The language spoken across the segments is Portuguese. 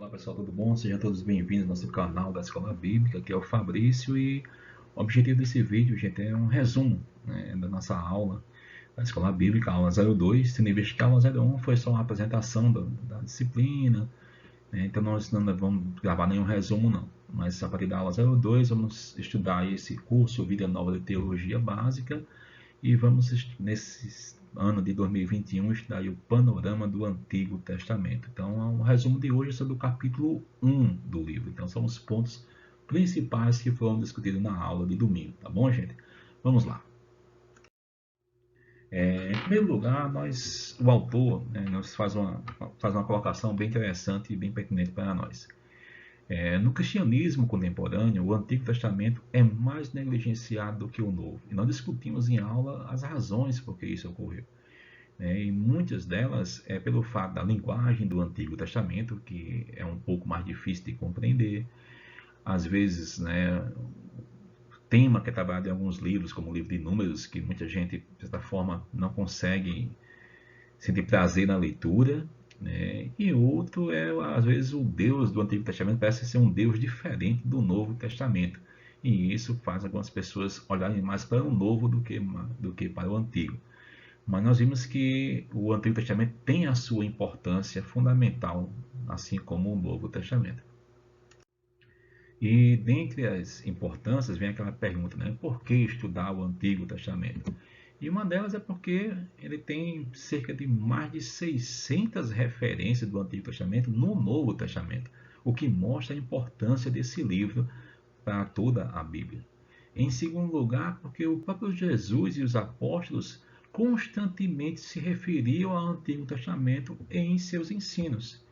Olá pessoal, tudo bom? Sejam todos bem-vindos ao nosso canal da Escola Bíblica. Aqui é o Fabrício e o objetivo desse vídeo, gente, é um resumo, né, da nossa aula da Escola Bíblica, aula 02, tendo em vista que a aula 01 foi só uma apresentação da disciplina, né, então nós não vamos gravar nenhum resumo não, mas a partir da aula 02 vamos estudar esse curso Vida Nova de Teologia Básica e vamos, nesse ano de 2021, estudar aí o panorama do Antigo Testamento. Então, o resumo de hoje é sobre o capítulo 1 do livro. Então, são os pontos principais que foram discutidos na aula de domingo, tá bom, gente? Vamos lá. Em primeiro lugar, o autor, né, nos faz uma colocação bem interessante e bem pertinente para nós. No cristianismo contemporâneo, o Antigo Testamento é mais negligenciado do que o Novo. E nós discutimos em aula as razões por que isso ocorreu. E muitas delas é pelo fato da linguagem do Antigo Testamento, que é um pouco mais difícil de compreender. Às vezes, né, o tema que é trabalhado em alguns livros, como o livro de Números, que muita gente, de certa forma, não consegue sentir prazer na leitura, né? E outro é, às vezes, o Deus do Antigo Testamento parece ser um Deus diferente do Novo Testamento. E isso faz algumas pessoas olharem mais para o Novo do que para o Antigo. Mas nós vimos que o Antigo Testamento tem a sua importância fundamental, assim como o Novo Testamento. E dentre as importâncias vem aquela pergunta, né? Por que estudar o Antigo Testamento? E uma delas é porque ele tem cerca de mais de 600 referências do Antigo Testamento no Novo Testamento, o que mostra a importância desse livro para toda a Bíblia. Em segundo lugar, porque o próprio Jesus e os apóstolos constantemente se referiam ao Antigo Testamento em seus ensinos.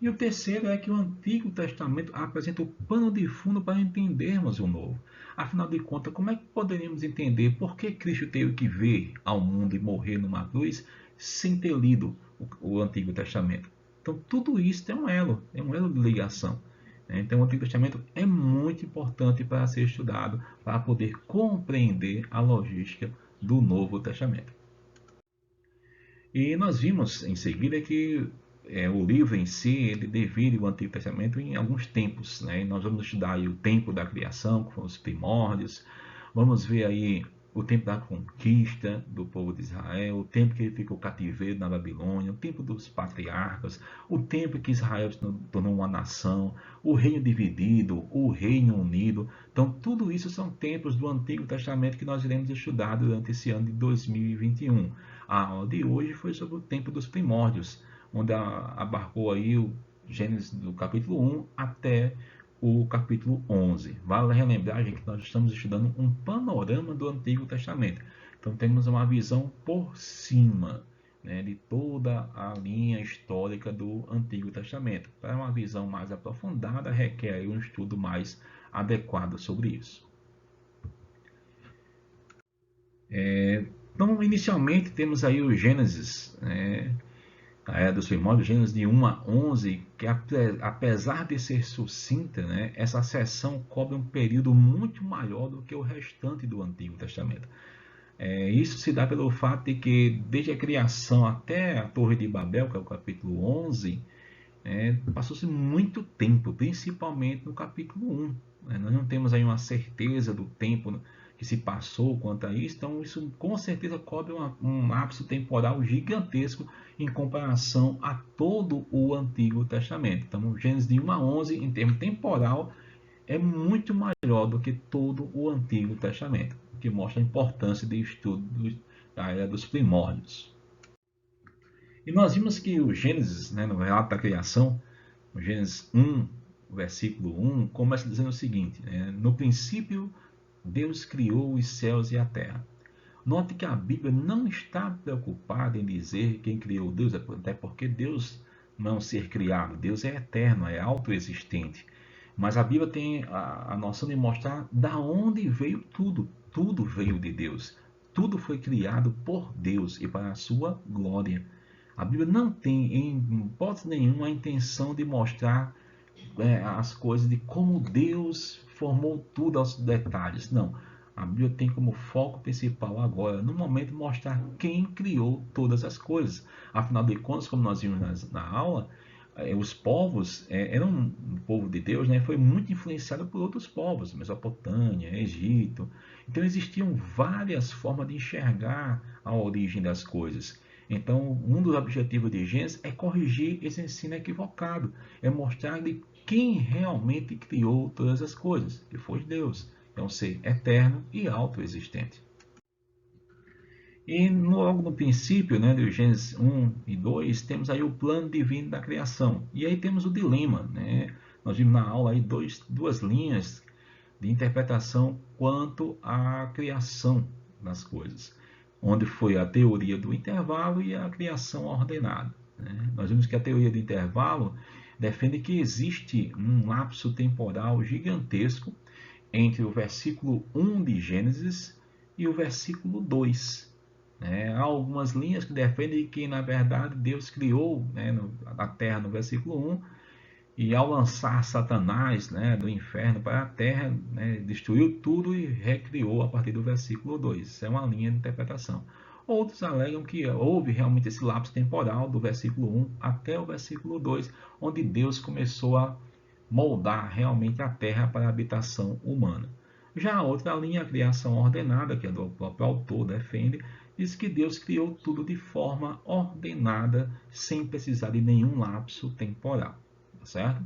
E o terceiro é que o Antigo Testamento apresenta o pano de fundo para entendermos o Novo. Afinal de contas, como é que poderíamos entender por que Cristo teve que vir ao mundo e morrer numa cruz sem ter lido o Antigo Testamento? Então, tudo isso é um elo de ligação. Então, o Antigo Testamento é muito importante para ser estudado, para poder compreender a logística do Novo Testamento. E nós vimos em seguida que o livro em si ele divide o Antigo Testamento em alguns tempos, né? E nós vamos estudar aí o tempo da criação, que foram os primórdios, vamos ver aí o tempo da conquista do povo de Israel, o tempo que ele ficou cativeiro na Babilônia, o tempo dos patriarcas, o tempo que Israel se tornou uma nação, o reino dividido, o reino unido. Então, tudo isso são tempos do Antigo Testamento que nós iremos estudar durante esse ano de 2021. A aula de hoje foi sobre o tempo dos primórdios, onde abarcou aí o Gênesis do capítulo 1 até o capítulo 11. Vale relembrar, gente, que nós estamos estudando um panorama do Antigo Testamento. Então temos uma visão por cima, né, de toda a linha histórica do Antigo Testamento. Para uma visão mais aprofundada, requer um estudo mais adequado sobre isso. Então, inicialmente, temos aí o Gênesis, né, a Era dos Primórdios, Gênesis de 1 a 11, que apesar de ser sucinta, né, essa seção cobre um período muito maior do que o restante do Antigo Testamento. Isso se dá pelo fato de que, desde a criação até a Torre de Babel, que é o capítulo 11, passou-se muito tempo, principalmente no capítulo 1. Nós não temos aí uma certeza do tempo que se passou quanto a isso, então isso com certeza cobre um lapso temporal gigantesco em comparação a todo o Antigo Testamento. Então, Gênesis de 1 a 11, em termos temporal, é muito maior do que todo o Antigo Testamento, o que mostra a importância de estudo da Era dos Primórdios. E nós vimos que o Gênesis, né, no relato da criação, o Gênesis 1, versículo 1, começa dizendo o seguinte, no princípio Deus criou os céus e a terra. Note que a Bíblia não está preocupada em dizer quem criou Deus, até porque Deus não é um ser criado, Deus é eterno, é autoexistente. Mas a Bíblia tem a noção de mostrar da onde veio tudo. Tudo veio de Deus. Tudo foi criado por Deus e para a sua glória. A Bíblia não tem, em hipótese nenhuma, a intenção de mostrar as coisas de como Deus formou tudo aos detalhes. Não. A Bíblia tem como foco principal agora, no momento, mostrar quem criou todas as coisas. Afinal de contas, como nós vimos na aula, os povos eram um povo de Deus, né? Foi muito influenciado por outros povos, Mesopotâmia, Egito. Então existiam várias formas de enxergar a origem das coisas. Então, um dos objetivos de Gênesis é corrigir esse ensino equivocado, é mostrar de quem realmente criou todas as coisas, que foi Deus. É um ser eterno e autoexistente. E logo no princípio, né, de Gênesis 1 e 2, temos aí o plano divino da criação. E aí temos o dilema, né? Nós vimos na aula aí duas linhas de interpretação quanto à criação das coisas, onde foi a teoria do intervalo e a criação ordenada, né? Nós vimos que a teoria do intervalo defende que existe um lapso temporal gigantesco entre o versículo 1 de Gênesis e o versículo 2. Há algumas linhas que defendem que, na verdade, Deus criou, né, a terra no versículo 1, e ao lançar Satanás, né, do inferno para a terra, né, destruiu tudo e recriou a partir do versículo 2. Isso é uma linha de interpretação. Outros alegam que houve realmente esse lapso temporal do versículo 1 até o versículo 2, onde Deus começou a moldar realmente a terra para a habitação humana. Já a outra linha, a criação ordenada, que é do próprio autor defende, diz que Deus criou tudo de forma ordenada, sem precisar de nenhum lapso temporal. Certo?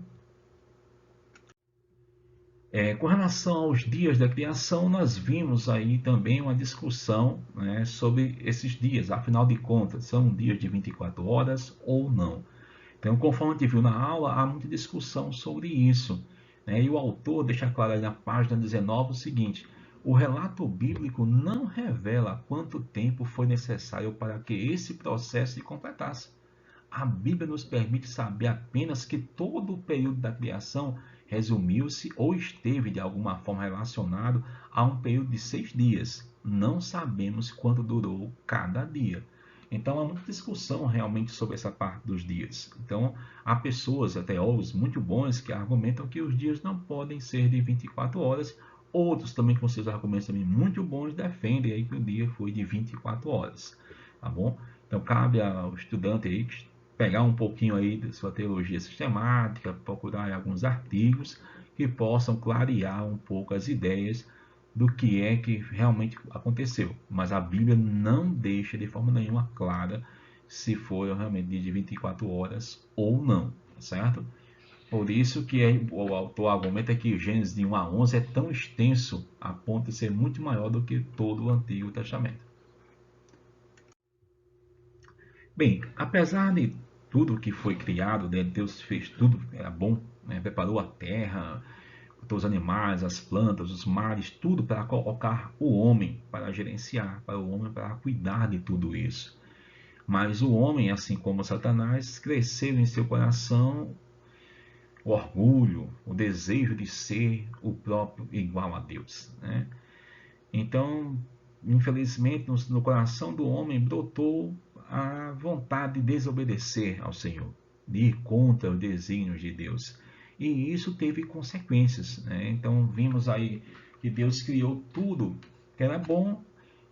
Com relação aos dias da criação, nós vimos aí também uma discussão, né, sobre esses dias, afinal de contas, são dias de 24 horas ou não. Então, conforme a gente viu na aula, há muita discussão sobre isso, né? E o autor deixa claro aí na página 19 o seguinte: o relato bíblico não revela quanto tempo foi necessário para que esse processo se completasse. A Bíblia nos permite saber apenas que todo o período da criação resumiu-se ou esteve de alguma forma relacionado a um período de 6 dias. Não sabemos quanto durou cada dia. Então há muita discussão realmente sobre essa parte dos dias. Então há pessoas, teólogos muito bons, que argumentam que os dias não podem ser de 24 horas. Outros também com seus argumentos também muito bons defendem aí que o dia foi de 24 horas. Tá bom? Então cabe ao estudante aí pegar um pouquinho aí de sua teologia sistemática, procurar alguns artigos que possam clarear um pouco as ideias do que é que realmente aconteceu. Mas a Bíblia não deixa de forma nenhuma clara se foi realmente de 24 horas ou não, certo? Por isso que o autor argumenta que Gênesis de 1 a 11 é tão extenso a ponto de ser muito maior do que todo o Antigo Testamento. Bem, apesar de tudo que foi criado, né, Deus fez tudo, era bom, né, preparou a terra, os animais, as plantas, os mares, tudo para colocar o homem para gerenciar, para o homem para cuidar de tudo isso. Mas o homem, assim como Satanás, cresceu em seu coração o orgulho, o desejo de ser o próprio igual a Deus, né? Então, infelizmente, no coração do homem brotou a vontade de desobedecer ao Senhor, de ir contra os desígnios de Deus. E isso teve consequências, né? Então, vimos aí que Deus criou tudo que era bom,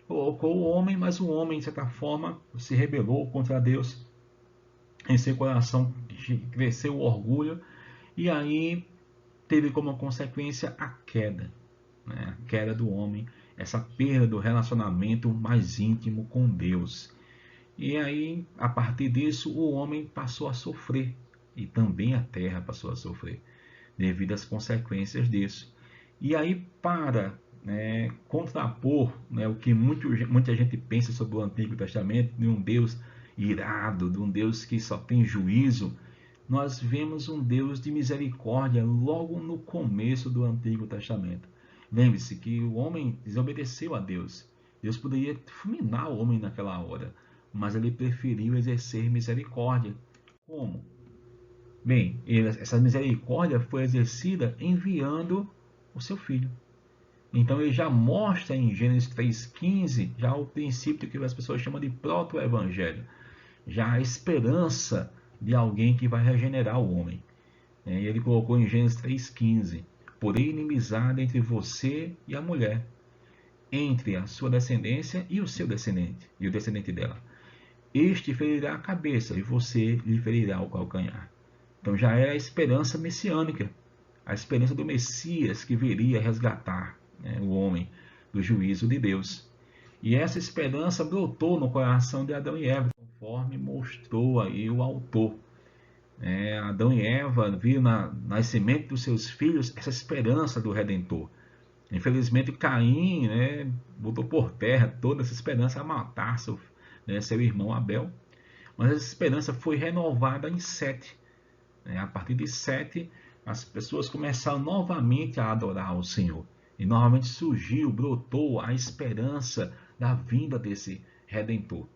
colocou o homem, mas o homem, de certa forma, se rebelou contra Deus. Em seu coração cresceu o orgulho, e aí teve como consequência a queda, né? A queda do homem, essa perda do relacionamento mais íntimo com Deus. E aí, a partir disso, o homem passou a sofrer, e também a terra passou a sofrer, devido às consequências disso. E aí, para, né, contrapor, né, o que muita gente pensa sobre o Antigo Testamento, de um Deus irado, de um Deus que só tem juízo, nós vemos um Deus de misericórdia logo no começo do Antigo Testamento. Lembre-se que o homem desobedeceu a Deus. Deus poderia fulminar o homem naquela hora, mas ele preferiu exercer misericórdia. Como? Bem, essa misericórdia foi exercida enviando o seu filho. Então ele já mostra em Gênesis 3,15 já o princípio que as pessoas chamam de proto-evangelho, já a esperança de alguém que vai regenerar o homem. E ele colocou em Gênesis 3,15: porém inimizade entre você e a mulher, entre a sua descendência e o seu descendente, e o descendente dela. Este ferirá a cabeça, e você lhe ferirá o calcanhar. Então já é a esperança messiânica, a esperança do Messias que viria resgatar, né, o homem do juízo de Deus. E essa esperança brotou no coração de Adão e Eva, conforme mostrou aí o autor. Adão e Eva viram no nascimento dos seus filhos essa esperança do Redentor. Infelizmente, Caim, né, botou por terra toda essa esperança a matar seu irmão Abel. Mas essa esperança foi renovada em Sete. A partir de Sete, as pessoas começaram novamente a adorar o Senhor. E novamente surgiu, brotou a esperança da vinda desse Redentor.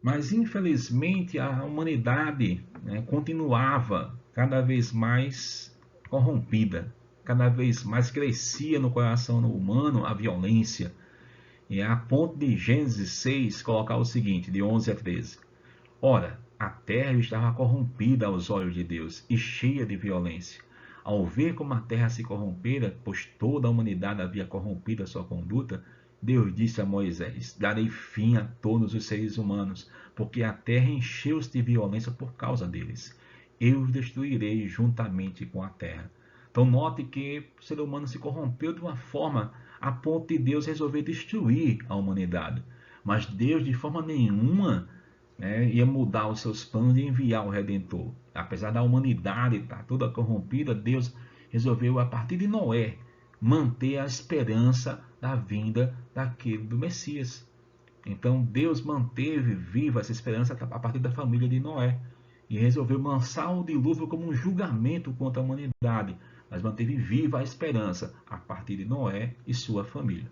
Mas, infelizmente, a humanidade, né, continuava cada vez mais corrompida, cada vez mais crescia no coração humano a violência. E a ponto de Gênesis 6 colocar o seguinte, de 11 a 13. Ora, a terra estava corrompida aos olhos de Deus e cheia de violência. Ao ver como a terra se corrompera, pois toda a humanidade havia corrompido a sua conduta, Deus disse a Moisés: darei fim a todos os seres humanos, porque a terra encheu-se de violência por causa deles. Eu os destruirei juntamente com a terra. Então note que o ser humano se corrompeu de uma forma a ponto de Deus resolver destruir a humanidade. Mas Deus de forma nenhuma, né, ia mudar os seus planos de enviar o Redentor. Apesar da humanidade estar toda corrompida, Deus resolveu, a partir de Noé, manter a esperança da vinda do Messias. Então Deus manteve viva essa esperança a partir da família de Noé e resolveu lançar o dilúvio como um julgamento contra a humanidade, mas manteve viva a esperança a partir de Noé e sua família.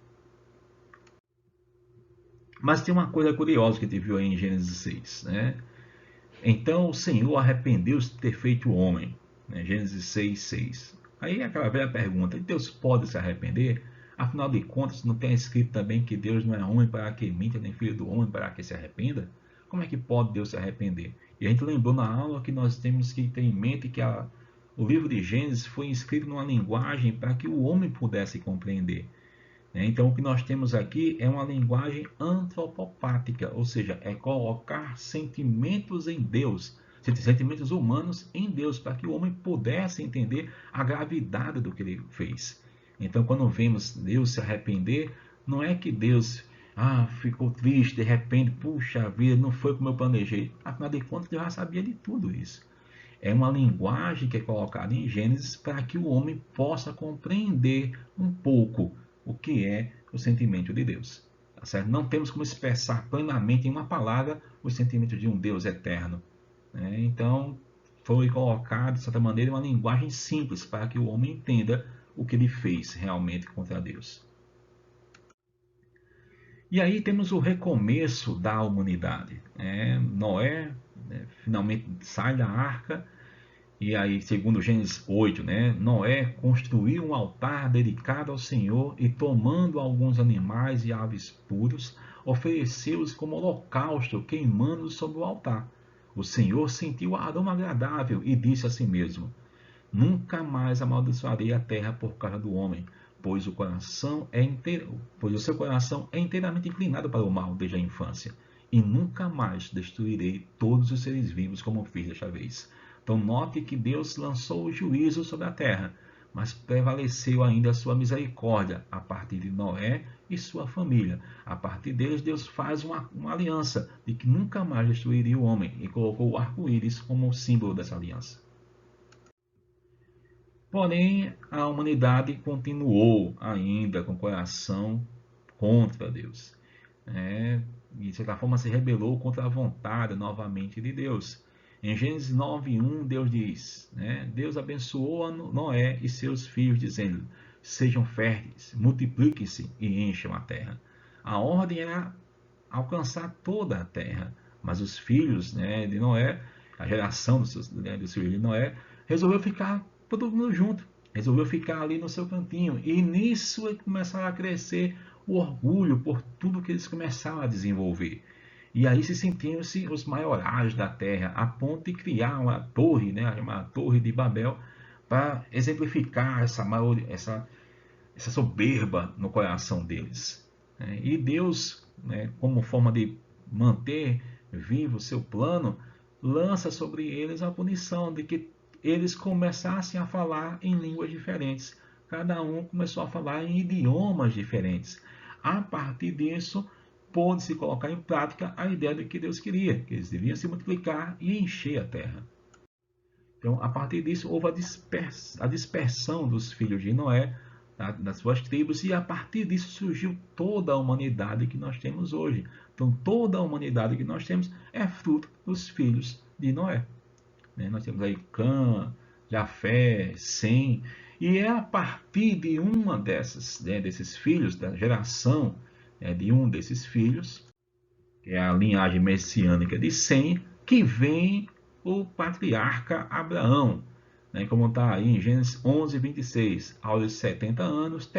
Mas tem uma coisa curiosa que a gente viu aí em Gênesis 6, né? Então o Senhor arrependeu-se de ter feito o homem, né? Gênesis 6, 6. Aí aquela velha pergunta: Deus pode se arrepender? Afinal de contas, não tem escrito também que Deus não é homem para que minta, nem filho do homem para que se arrependa? Como é que pode Deus se arrepender? E a gente lembrou na aula que nós temos que ter em mente que o livro de Gênesis foi escrito numa linguagem para que o homem pudesse compreender. Então o que nós temos aqui é uma linguagem antropopática, ou seja, é colocar sentimentos em Deus, sentimentos humanos em Deus, para que o homem pudesse entender a gravidade do que ele fez. Então quando vemos Deus se arrepender, não é que Deus ficou triste, de repente, puxa vida, não foi como eu planejei. Afinal de contas, Deus já sabia de tudo isso. É uma linguagem que é colocada em Gênesis para que o homem possa compreender um pouco o que é o sentimento de Deus. Tá certo? Não temos como expressar plenamente em uma palavra o sentimento de um Deus eterno. Então, foi colocado, de certa maneira, uma linguagem simples para que o homem entenda o que ele fez realmente contra Deus. E aí temos o recomeço da humanidade. Noé, finalmente sai da arca. E aí, segundo Gênesis 8, Noé construiu um altar dedicado ao Senhor e, tomando alguns animais e aves puros, ofereceu-os como holocausto, queimando-os sobre o altar. O Senhor sentiu o aroma agradável e disse a si mesmo: nunca mais amaldiçoarei a terra por causa do homem, pois o seu coração é inteiramente inclinado para o mal desde a infância, e nunca mais destruirei todos os seres vivos como fiz desta vez. Então note que Deus lançou o juízo sobre a terra, mas prevaleceu ainda a sua misericórdia a partir de Noé e sua família. A partir deles, Deus faz uma aliança de que nunca mais destruiria o homem e colocou o arco-íris como símbolo dessa aliança. Porém, a humanidade continuou ainda com o coração contra Deus. E de certa forma se rebelou contra a vontade novamente de Deus. Em Gênesis 9:1, Deus diz, Deus abençoou a Noé e seus filhos, dizendo: sejam férteis, multipliquem-se e encham a terra. A ordem era alcançar toda a terra, mas os filhos de Noé, a geração dos filhos de Noé, resolveu ficar todo mundo junto, resolveu ficar ali no seu cantinho, e nisso começaram a crescer o orgulho por tudo que eles começaram a desenvolver. E aí se sentiam-se os maiorais da terra, a ponto de criar uma torre, uma torre de Babel, para exemplificar essa soberba no coração deles. E Deus, como forma de manter vivo o seu plano, lança sobre eles a punição de que eles começassem a falar em línguas diferentes. Cada um começou a falar em idiomas diferentes. A partir disso, pôde-se colocar em prática a ideia de que Deus queria, que eles deviam se multiplicar e encher a terra. Então, a partir disso, houve a dispersão dos filhos de Noé, das suas tribos, e a partir disso surgiu toda a humanidade que nós temos hoje. Então, toda a humanidade que nós temos é fruto dos filhos de Noé. Nós temos aí Cã, Jafé, Sem, e é a partir de uma desses filhos, da geração de um desses filhos, que é a linhagem messiânica de Sem, que vem o patriarca Abraão. Como está aí em Gênesis 11, 26. Aos 70 anos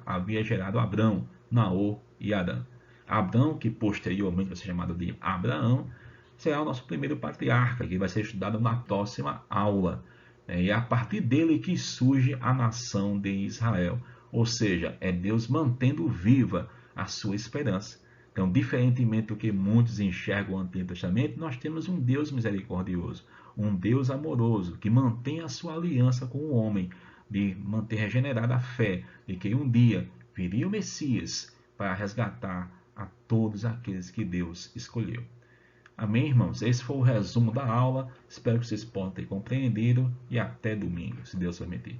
havia gerado Abrão, Naor e Arã. Abrão, que posteriormente vai ser chamado de Abraão, será o nosso primeiro patriarca, que vai ser estudado na próxima aula. E é a partir dele que surge a nação de Israel. Ou seja, é Deus mantendo viva a sua esperança. Então, diferentemente do que muitos enxergam o Antigo Testamento, nós temos um Deus misericordioso, um Deus amoroso, que mantém a sua aliança com o homem, de manter regenerada a fé, de que um dia viria o Messias para resgatar a todos aqueles que Deus escolheu. Amém, irmãos? Esse foi o resumo da aula. Espero que vocês possam ter compreendido e até domingo, se Deus permitir.